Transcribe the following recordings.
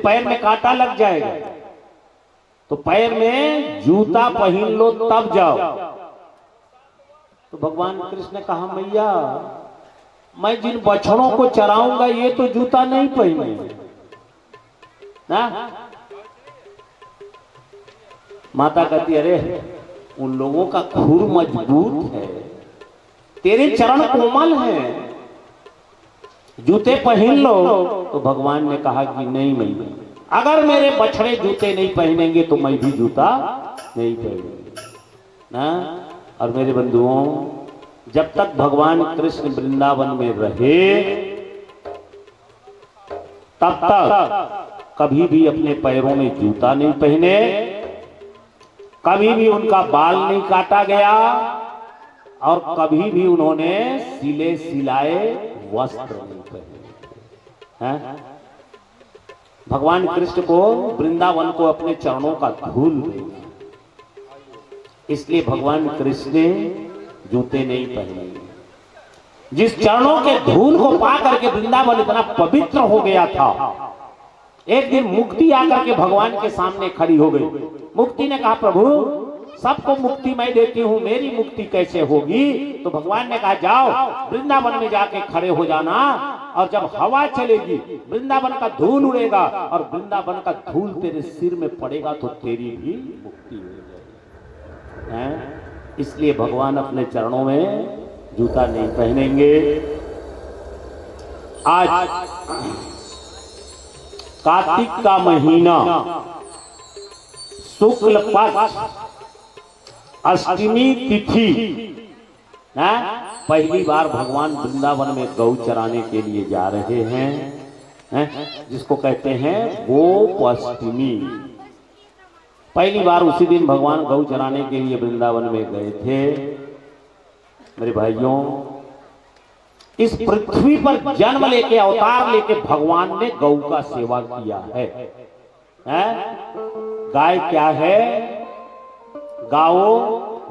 पैर में कांटा लग जाएगा, तो पैर में जूता पहन लो तब जाओ। तो भगवान कृष्ण ने कहा मैया मैं जिन बछड़ों को चराऊंगा ये तो जूता नहीं पहने ना। माता कहती अरे उन लोगों का खुर मजबूत है, तेरे चरण कोमल हैं, जूते पहन लो। तो भगवान ने कहा कि नहीं मैया, अगर मेरे बछड़े जूते नहीं पहनेंगे तो मैं भी जूता नहीं पहनूंगा ना। और मेरे बंधुओं, जब तक भगवान कृष्ण वृंदावन में रहे तब तक कभी भी अपने पैरों में जूता नहीं पहने, कभी भी उनका बाल नहीं काटा गया, और कभी भी उन्होंने सिले सिलाए वस्त्र नहीं पहने। भगवान कृष्ण को वृंदावन को अपने चरणों का धूल देना, इसलिए भगवान कृष्ण ने जूते नहीं पहने। जिस चरणों के धूल को पा करके वृंदावन इतना पवित्र हो गया था, एक दिन मुक्ति आकर के भगवान के सामने खड़ी हो गई। मुक्ति ने कहा प्रभु सबको मुक्ति मैं देती हूं, मेरी मुक्ति कैसे होगी? तो भगवान ने कहा जाओ वृंदावन में जाके खड़े हो जाना, और जब हवा चलेगी वृंदावन का धूल उड़ेगा, और वृंदावन का धूल तेरे सिर में पड़ेगा तो तेरी भी मुक्ति हो जाएगी। इसलिए भगवान अपने चरणों में जूता नहीं पहनेंगे। आज कार्तिक का महीना शुक्ल पक्ष अष्टमी तिथि, पहली बार भगवान वृंदावन में गौ चराने के लिए जा रहे हैं, जिसको कहते हैं गोपाष्टमी। पहली बार उसी दिन भगवान गौ चराने के लिए वृंदावन में गए थे। मेरे भाइयों, इस पृथ्वी पर जन्म लेके अवतार लेके भगवान ने गौ का सेवा किया है। गाय क्या है? गाओ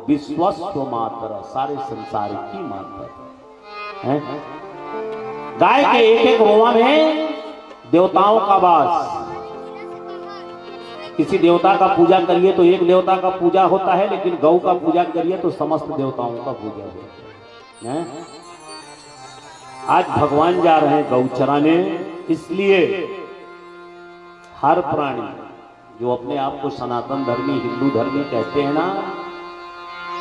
विश्वस्व मातर, सारे संसार की माता है। गाय के एक एक रोमा में देवताओं का वास। किसी देवता का पूजा करिए तो एक देवता का पूजा होता है, लेकिन गौ का पूजा करिए तो समस्त देवताओं का पूजा होता है। आज भगवान जा रहे हैं गौ चराने, इसलिए हर प्राणी जो अपने आप को सनातन धर्मी हिंदू धर्मी कहते हैं ना,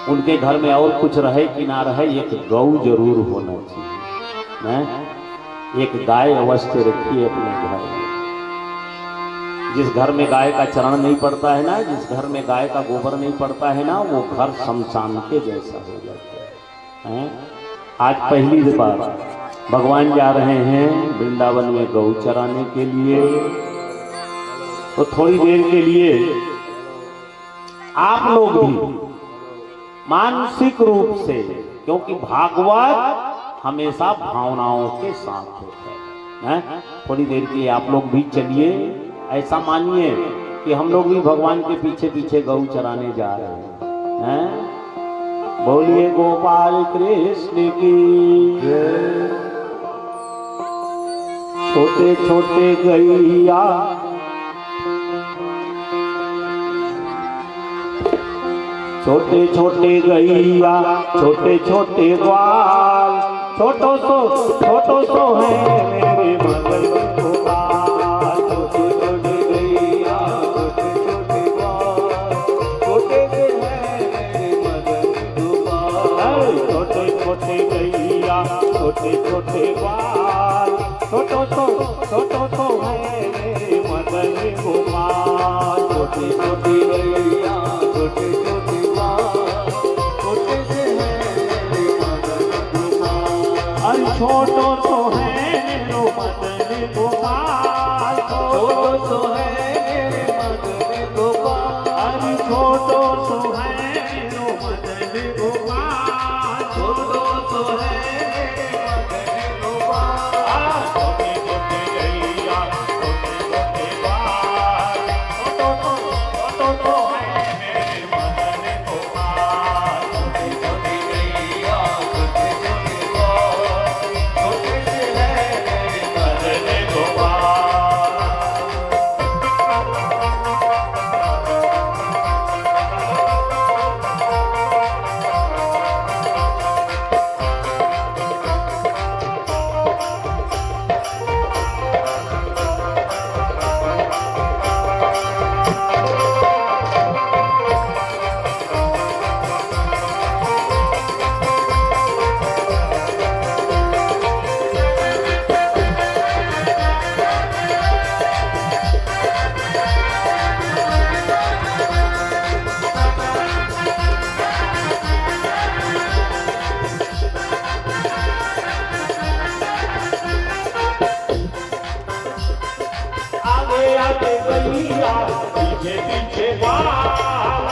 उनके घर में और कुछ रहे कि ना रहे, एक गौ जरूर होना चाहिए। एक गाय अवश्य रखिए अपने घर में। जिस घर में गाय का चरण नहीं पड़ता है ना, जिस घर में गाय का गोबर नहीं पड़ता है ना, वो घर शमशान के जैसा हो जाता है। आज पहली बार भगवान जा रहे हैं वृंदावन में गौ चराने के लिए, तो थोड़ी देर के लिए आप लोग भी मानसिक रूप से, क्योंकि भागवत हमेशा भावनाओं के साथ होता है, थोड़ी देर के लिए आप लोग भी चलिए। ऐसा मानिए कि हम लोग भी भगवान के पीछे पीछे गौ चराने जा रहे हैं। बोलिए गोपाल कृष्ण की जय। छोटे छोटे गैया छोटे छोटे गैया छोटे छोटे ग्वाल, छोटो सो है मेरे मदन गोपाल। छोटे छोटे गैया छोटे छोटे ग्वाल, छोटे से है मेरे मदन गोपाल। छोटे छोटे गैया छोटे छोटे ग्वाल, छोटो सो है मेरे मदन गोपाल। छोटे छोटे गैया छोटे छोटे छोटो तो है मेरो मदन गोपाल। छोटो तो है मेरे मदन गोपाल। अरे छोटो तो है मेरो मदन गोपाल। छोटो तो है मेरे मदन गोपाल। छोटे छोटे गैया छोटे छोटे बाल, छोटो तो है मेरे मदन गोपाल। छोटे छोटे गैया छोटे छोटे बाल, पीछे पीछे बाल,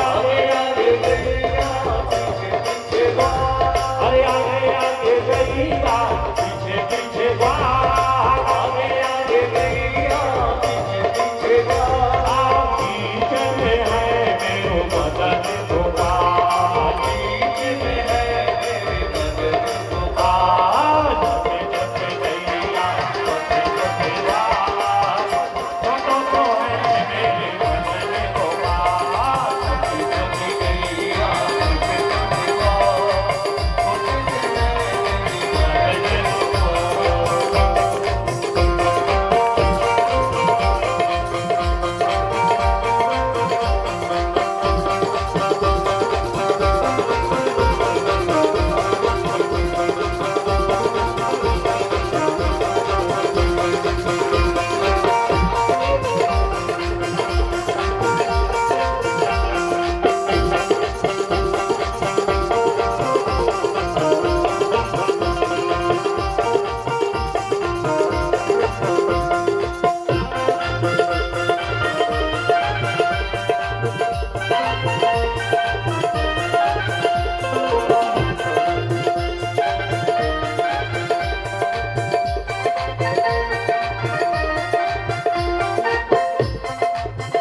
आगे आगे गैया पीछे पीछे बाल, अरे आगे आगे गैया पीछे पीछे बाल, आगे आगे गैया पीछे पीछे बाल, बीच में है मेरो मदन गोपाल, बीच में है मेरे मदन गोपाल, जपे जपे गैया जपे जपे बाल, छोटो तो है मेरे मदन गोपाल, जपे जपे गैया जपे जपे बाल, छोटे से है मेरे मदन गोपाल।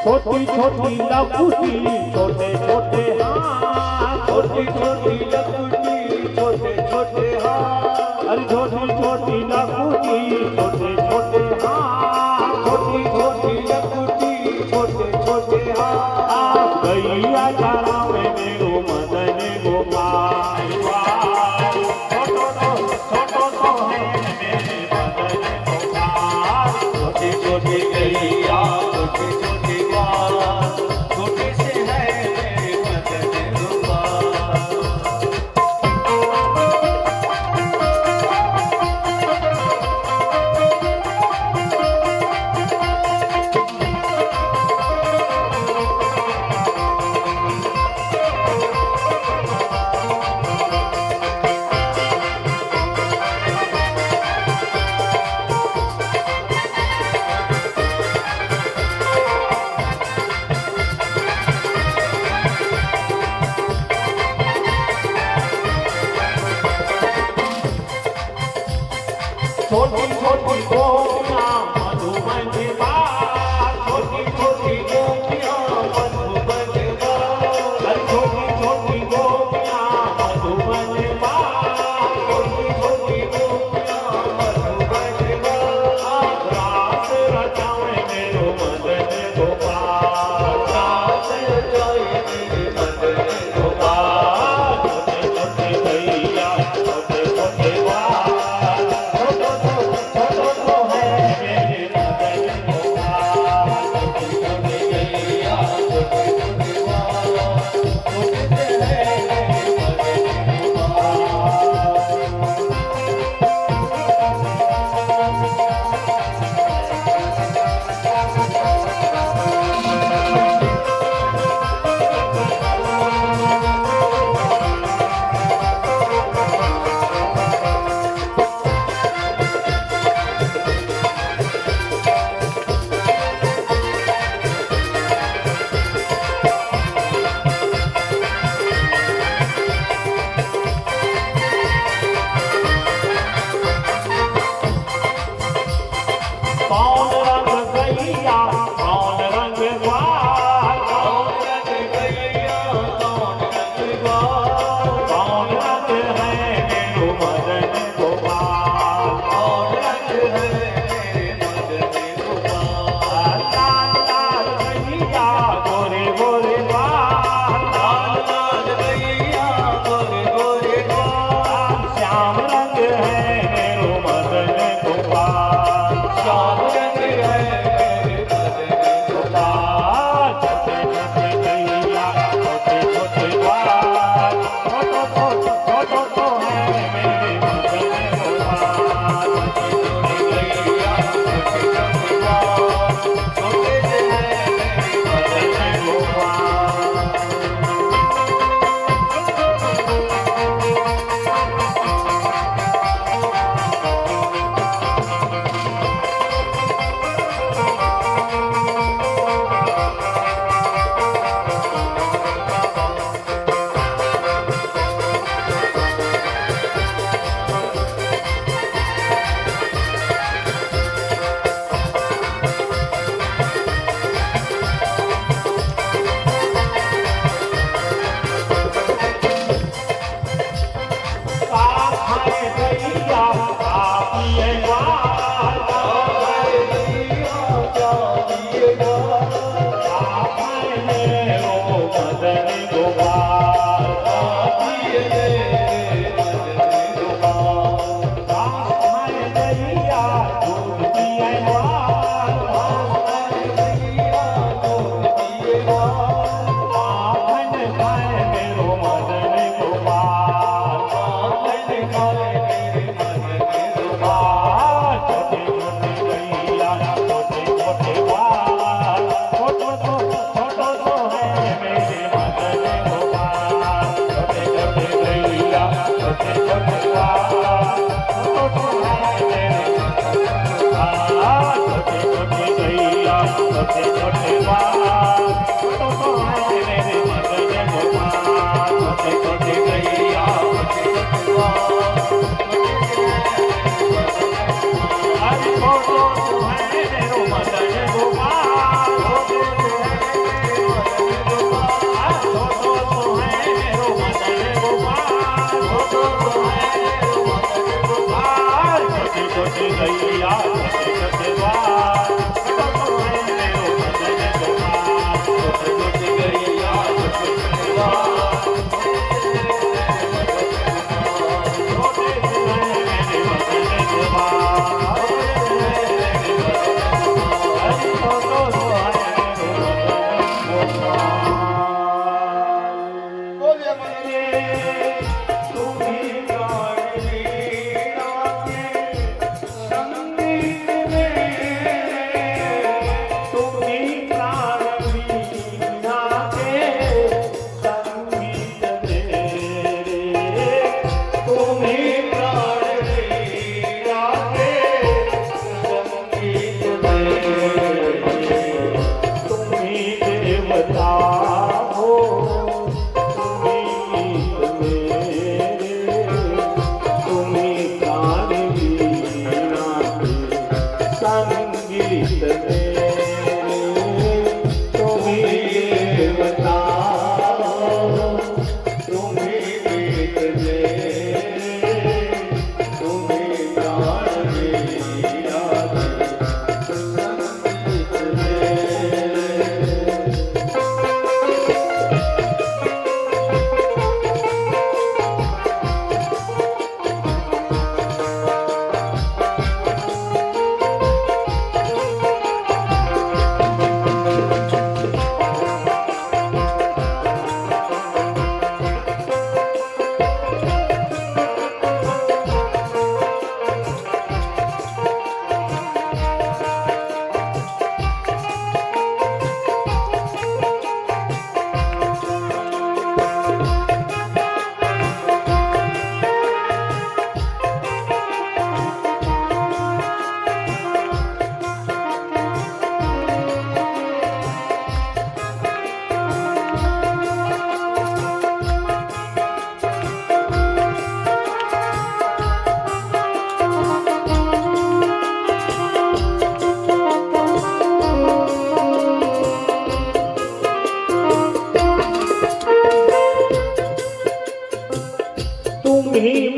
छोटी छोटी लकुटी छोटे छोटे हाथ, छोटी छोटी लकुटी छोटे छोटे हाथ, अरे छोटी छोटी लकुटी छोटे छोटे हाथ, छोटी छोटी लकुटी छोटे छोटे हाथ, गैया चरावे मेरो मदन गोपाल, छोटो तो है मेरे मदन गोपाल, छोटी छोटी गैया छोटी छोटी छोटे से है मेरे मदन गोपाल। छोटी छोटी गोपियां मधुबन बाल, छोटी छोटी गोपियां मधुबन बाल, छोटी छोटी गोपियां मधुबन बाल, छोटी छोटी गोपियां मधुबन बाल, रास रचाए मेरो मदन गोपाल, रास रचाए मेरे मदन गोपाल, छोटे छोटे गैया छोटे छोटे बाल, गोपाल।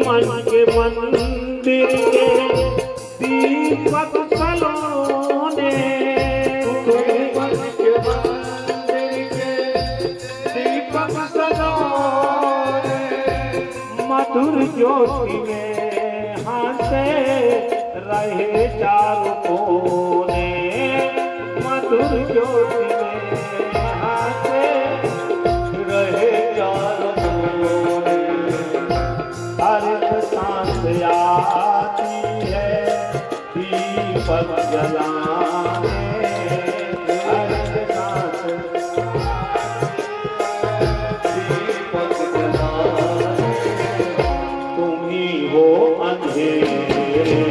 मन के मंदिर के दीपक सलोने, मन के मंदिर के दीपक सलोने, मधुर ज्योति में हंसे रहे चारों कोने, मधुर ज्योति में हंसे रहे चारों कोने। हर सांस आती है दीपक जलाने, हर सांस दीपक जलाने, तुम ही हो अंधेरे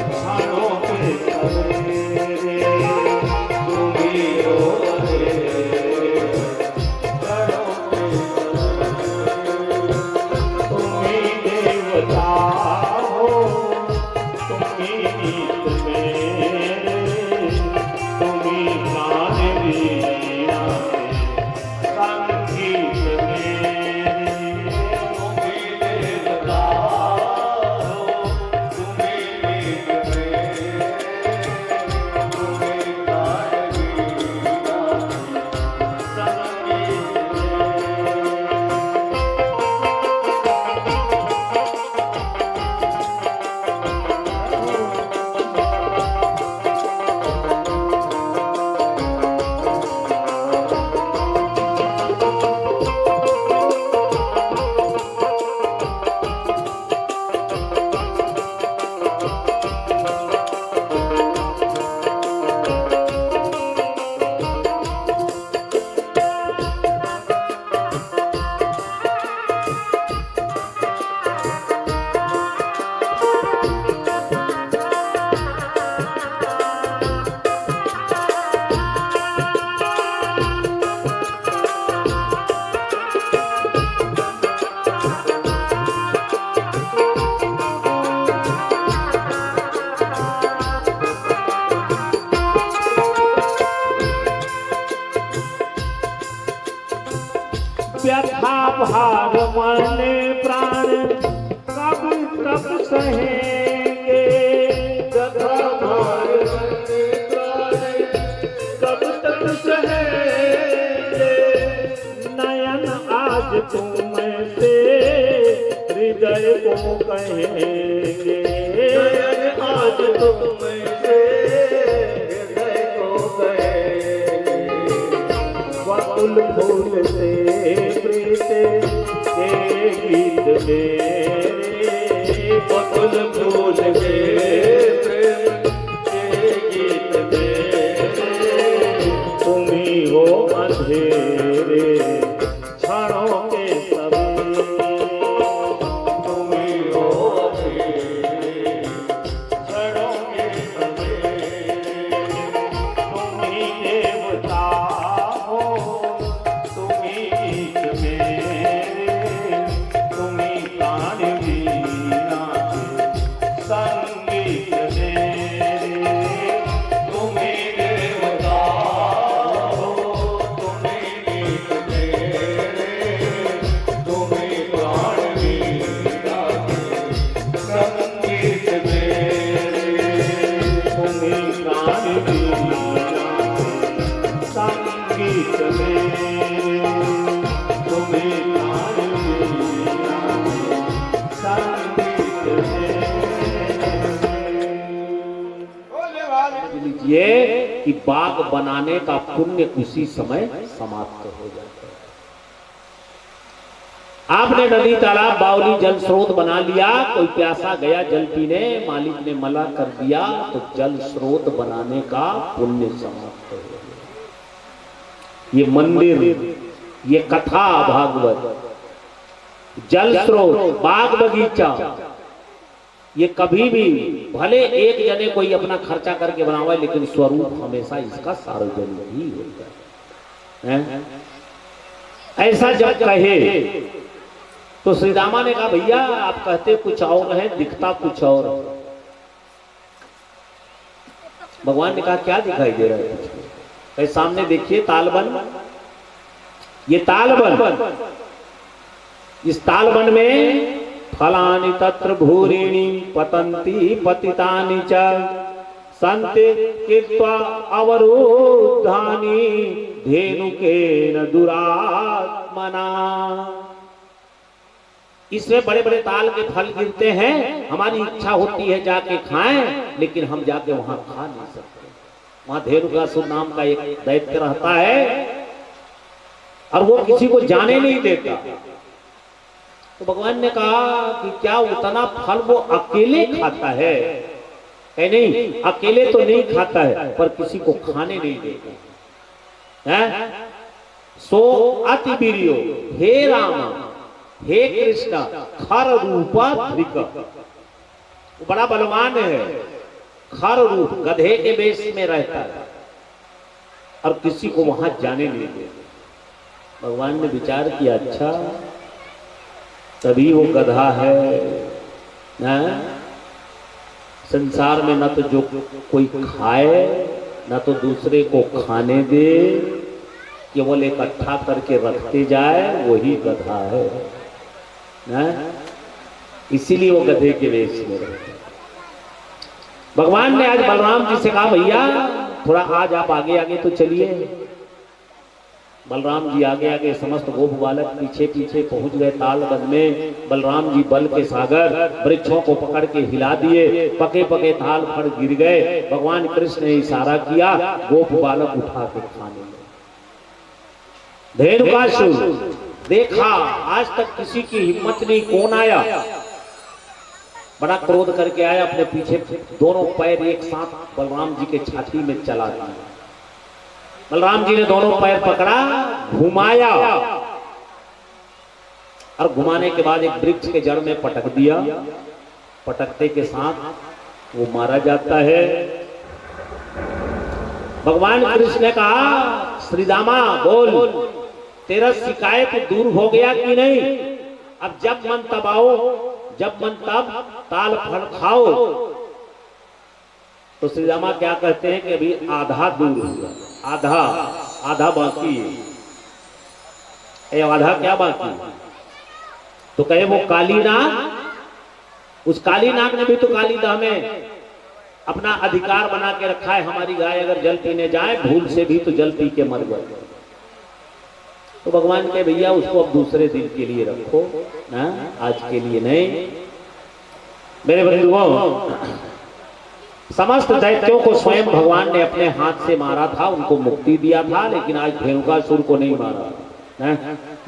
क्षणों के सवेरे, तुम ही हो अंधेरे क्षणों के सवेरे, तुम ही देवता हो, तुम ही नीत मेरे, व्यथा भार मन प्राण कब तक सहेंगे, व्यथा भार कब तक सहेंगे, नयन आज तुम से हृदय को कहेंगे, नयन आज तुम से हृदय को कहेंगे, वकुल फूल से प्रीत के गीत मेरे, वकुल फूल के प्रेम के गीत मेरे, तुम्ही हो अंधेरे क्षणों के सवेरे, तुम्ही हो अंधेरे क्षणों के सवेरे, तुम्ही देवता हो, तुम्ही गीत मेरे, तुम्ही प्राण वीणा के संगीत मेरे, तुम्ही देवता हो, तुम्ही गीत मेरे, तुम्ही प्राण वीणा के संगीत मेरे, तुम्ही प्राण वीणा के संगीत मेरे, तुम्ही प्राण वीणा के संगीत मेरे। लीजिए कि बाग बनाने का पुण्य उसी समय समाप्त हो जाता है। आपने नदी तालाब बावली जल स्रोत बना लिया, कोई प्यासा गया जल पीने, मालिक ने मना कर दिया तो जल स्रोत बनाने का पुण्य समाप्त हो गया। ये मंदिर, ये कथा भागवत, जल स्रोत, बाग बगीचा, ये कभी भी भले एक जने कोई अपना खर्चा करके बनावा, लेकिन स्वरूप हमेशा इसका सार्वजनिक ही होता है। ऐसा जब कहे तो श्री रामा ने कहा भैया आप कहते कुछ और है, दिखता कुछ और है। भगवान ने कहा क्या दिखाई दे रहा है? कहे सामने देखिए तालबन, ये तालबन, इस तालबन में फलानि तत्र भूरिणी पतंती पतितानि च संते कृत्वा अवरुद्धानि धेनुकेन दुरात्मना। इसमें बड़े बड़े ताल के फल गिरते हैं, हमारी इच्छा होती है जाके खाएं, लेकिन हम जाके वहां खा नहीं सकते। वहां धेनुकासुर नाम का एक दैत्य रहता है और वो किसी को जाने नहीं देता। तो भगवान ने कहा कि क्या उतना फल वो अकेले खाता है? नहीं, अकेले तो नहीं खाता है, पर किसी को खाने नहीं देता है। सो अति वीर्यो हे राम हे कृष्ण खर रूपा धृक, वो बड़ा बलवान है, खर रूप गधे के वेश में रहता है और किसी को वहां जाने नहीं देता। भगवान ने विचार किया अच्छा तभी वो गधा है ना? संसार में न तो जो कोई खाए न तो दूसरे को खाने दे, केवल इकट्ठा करके रखते जाए, वही गधा है ना? इसीलिए वो गधे के वेश में रहते। भगवान ने आज बलराम जी से कहा भैया थोड़ा आज आप आगे आगे तो चलिए। बलराम जी आगे आगे, समस्त गोप बालक पीछे पीछे पहुंच गए तालबन में। बलराम जी बल के सागर वृक्षों को पकड़ के हिला दिए, पके पके ताल फल गिर गए। भगवान कृष्ण ने इशारा किया, गोप बालक उठा के खाने लगे। धेनुकासुर देखा आज तक किसी की हिम्मत नहीं, कौन आया? बड़ा क्रोध करके आया, अपने पीछे दोनों पैर एक साथ बलराम जी के छाती में चला दिया। बलराम जी ने दोनों पैर पकड़ा, घुमाया और घुमाने के बाद एक वृक्ष के जड़ में पटक दिया। पटकते के साथ वो मारा जाता है। भगवान कृष्ण ने कहा श्रीदामा बोल, तेरा शिकायत दूर हो गया कि नहीं? अब जब मन तब आओ, जब मन तब ताल फल खाओ। तो श्रीरामा क्या कहते हैं कि अभी आधा दूर हुआ, आधा बाकी है। ये आधा क्या बाकी? तो कहे वो काली नाग, उस काली नाग ने भी तो काली दह में अपना अधिकार बना के रखा है। हमारी गाय अगर जल पीने जाए भूल से भी तो जल पी के मर गए, तो भगवान के भैया उसको अब दूसरे दिन के लिए रखो ना, आज के लिए नहीं। मेरे बंधुओं, समस्त दैत्यों को स्वयं भगवान ने अपने हाथ से मारा था, उनको मुक्ति दिया था, लेकिन आज धेनुकासुर को नहीं मारा ना,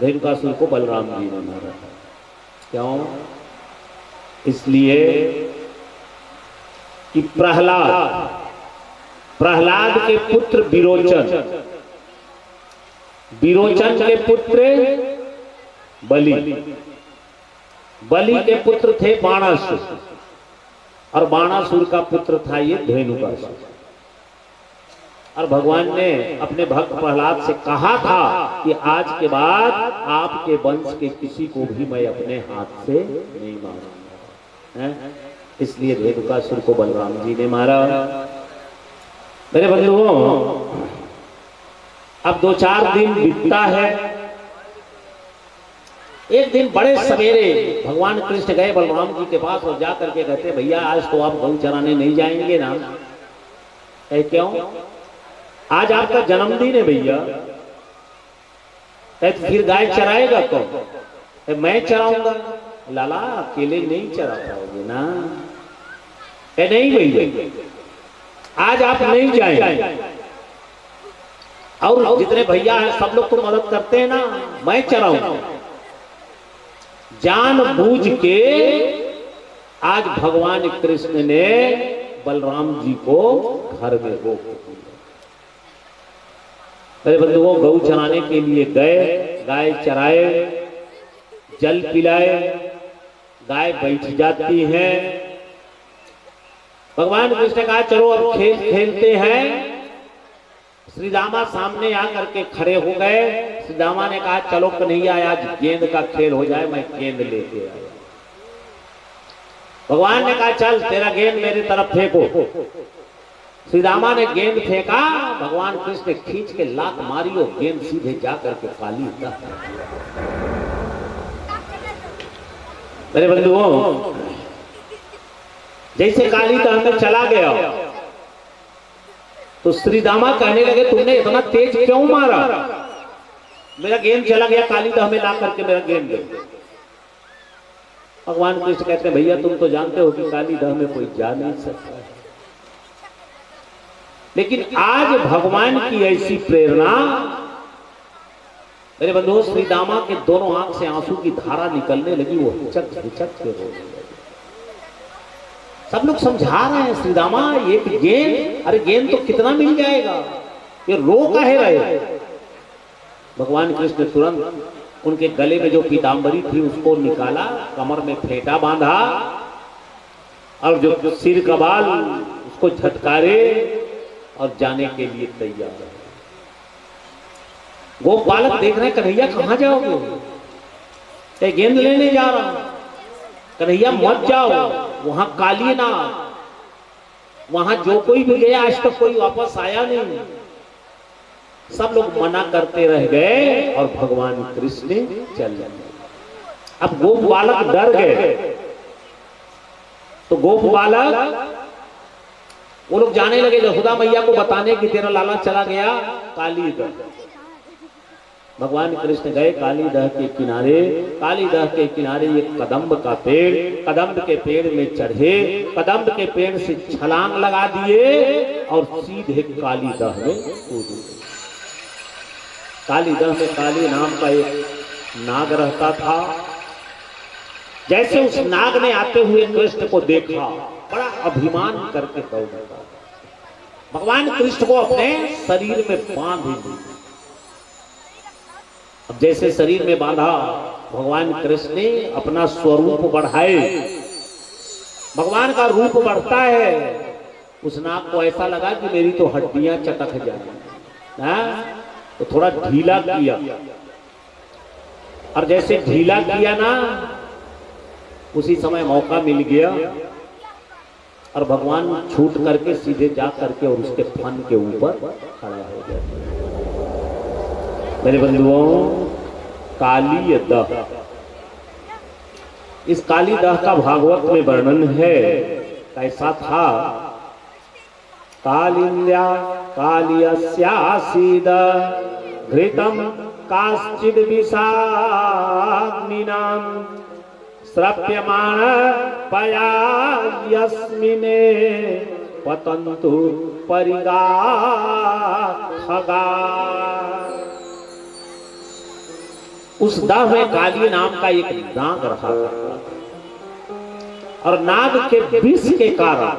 धेनुकासुर को बलराम जी ने मारा। क्यों? इसलिए कि प्रहलाद के पुत्र विरोचन, विरोचन के पुत्र बलि, बलि के पुत्र थे बाणासुर, और बाणासुर का पुत्र था ये धेनुकासुर। और भगवान ने अपने भक्त प्रहलाद से कहा था कि आज के बाद आपके वंश के किसी को भी मैं अपने हाथ से नहीं मारूंगा। इसलिए धेनुकासुर को बलराम जी ने मारा। मेरे बंधुओं, अब 2-4 दिन बीतता है। एक दिन बड़े सवेरे भगवान कृष्ण गए बलराम जी के पास और जाकर के कहते, भैया आज तो आप गौ चराने नहीं जाएंगे ना? क्यों? आज आपका जन्मदिन है भैया। तो फिर गाय चराएगा कौन? मैं चराऊंगा। लाला अकेले नहीं चरा पाओगे ना। नहीं भैया, आज आप नहीं जाएंगे, और जितने भैया हैं सब लोग तो मदद करते हैं ना, मैं चराऊंगा। जानबूझ के आज भगवान कृष्ण ने बलराम जी को घर में रोक दिया। मेरे बंधुओं, गौ चराने के लिए गए, गाय चराए, जल पिलाए, गाय बैठ जाती है। भगवान कृष्ण कहा चलो अब खेल खेलते हैं। श्री रामा सामने आकर के खड़े हो गए। श्री रामा ने कहा चलो कन्हैया आज गेंद का खेल हो जाए, मैं गेंद लेके आया। भगवान ने कहा चल तेरा गेंद मेरी तरफ फेंको। श्री रामा ने गेंद फेंका, भगवान कृष्ण ने खींच के लात मारी और गेंद सीधे जाकर के काली दह। मेरे बंधुओं, जैसे काली दह में चला गया तो श्री दामा कहने लगे तुमने इतना तेज क्यों मारा? मेरा गेंद चला गया काली दह में, ला करके मेरा गेंद दे। भगवान कृष्ण कहते हैं भैया तुम तो जानते हो कि काली दह में कोई जा नहीं सकता है, लेकिन आज भगवान की ऐसी प्रेरणा। मेरे बंधुओं, श्री दामा के दोनों आंख से आंसू की धारा निकलने लगी, वो हिचक हिचक के रोने लगे। सब लोग समझा रहे हैं श्री दामा एक गेंद, अरे गेंद तो कितना मिल जाएगा, ये रो काहे रहे? भगवान कृष्ण तुरंत उनके गले में जो पीतांबरी थी उसको निकाला, कमर में फेंटा बांधा, और जो सिर का बाल उसको झटकारे और जाने के लिए तैयार है। वो बालक देख रहे कन्हैया कहां जाओगे? गेंद लेने जा रहा हूं। कन्हैया मत जाओ, वहां काली ना, वहां जो कोई भी गया आज तक कोई वापस आया नहीं। सब लोग मना करते रह गए और भगवान कृष्ण चल गए। अब गोप बालक डर गए, तो गोप बालक वो लोग जाने लगे यशोदा मैया को बताने कि तेरा लाला चला गया काली दह। भगवान कृष्ण गए काली दह के किनारे। काली दह के किनारे एक कदम्ब का पेड़, कदम्ब के पेड़ में चढ़े, कदम्ब के पेड़ से छलांग लगा दिए और सीधे काली दह में कूद गए। काली दह में काली नाम का एक नाग रहता था। जैसे उस नाग ने आते हुए कृष्ण को देखा, बड़ा अभिमान करके दौड़ा, भगवान कृष्ण को अपने शरीर में बांध लिया। अब जैसे शरीर में बांधा, भगवान कृष्ण ने अपना स्वरूप बढ़ाए। भगवान का रूप बढ़ता है, उस नाग को ऐसा लगा कि मेरी तो हड्डियां चटक जाए, तो थोड़ा ढीला किया, और जैसे ढीला किया ना, उसी समय मौका मिल गया और भगवान छूट करके सीधे जा करके और उसके फन के ऊपर खड़ा हो गया। मेरे बंधुओं, कालीय दह। इस काली दह का भागवत में वर्णन है, कैसा था। कालिंद्या कालियस्यासीद घृतम काश्चिद विषाग्निनाम श्रप्यमाण पया यस्मिने पतन्तु परिगा खगा। उस दह में काली नाम का एक नाग रहा और नाग के विष के कारण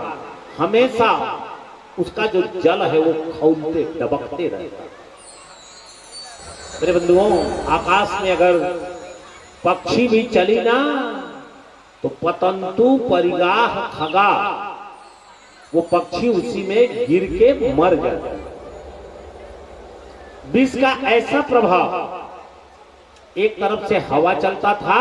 हमेशा उसका जो जल है वो खौलते दबकते रहता। मेरे बंधुओं, आकाश में अगर पक्षी भी चली ना तो पतंतु परिगाह खगा, वो पक्षी उसी में गिर के मर जाता। विष का ऐसा प्रभाव, एक तरफ से हवा चलता था,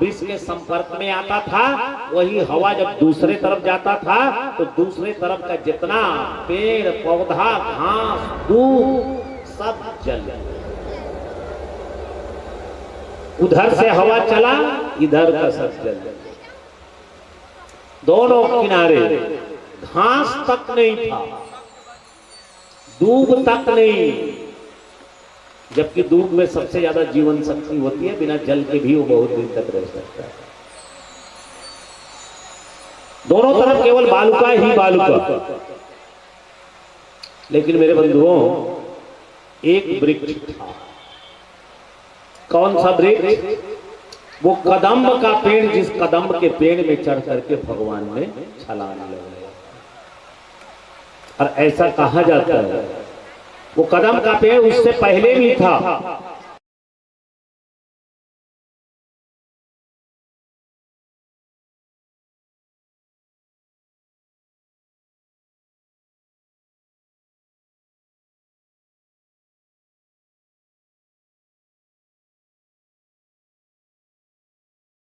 विष के संपर्क में आता था, वही हवा जब दूसरे तरफ जाता था तो दूसरे तरफ का जितना पेड़ पौधा घास दूब सब जल गया। उधर से हवा चला, इधर का सब जल गया। दोनों किनारे घास तक नहीं था, दूब तक नहीं, जबकि दूब में सबसे ज्यादा जीवन शक्ति होती है, बिना जल के भी वो बहुत दिन तक रह सकता है। दोनों तरफ केवल बालुका ही बालुका। लेकिन मेरे बंधुओं, एक वृक्ष था। कौन सा वृक्ष? वो कदम्ब का पेड़, जिस कदम्ब के पेड़ में चढ़ करके भगवान ने छलांग लगाया। और ऐसा कहा जाता है वो कदम का पेड़ उससे पहले भी था,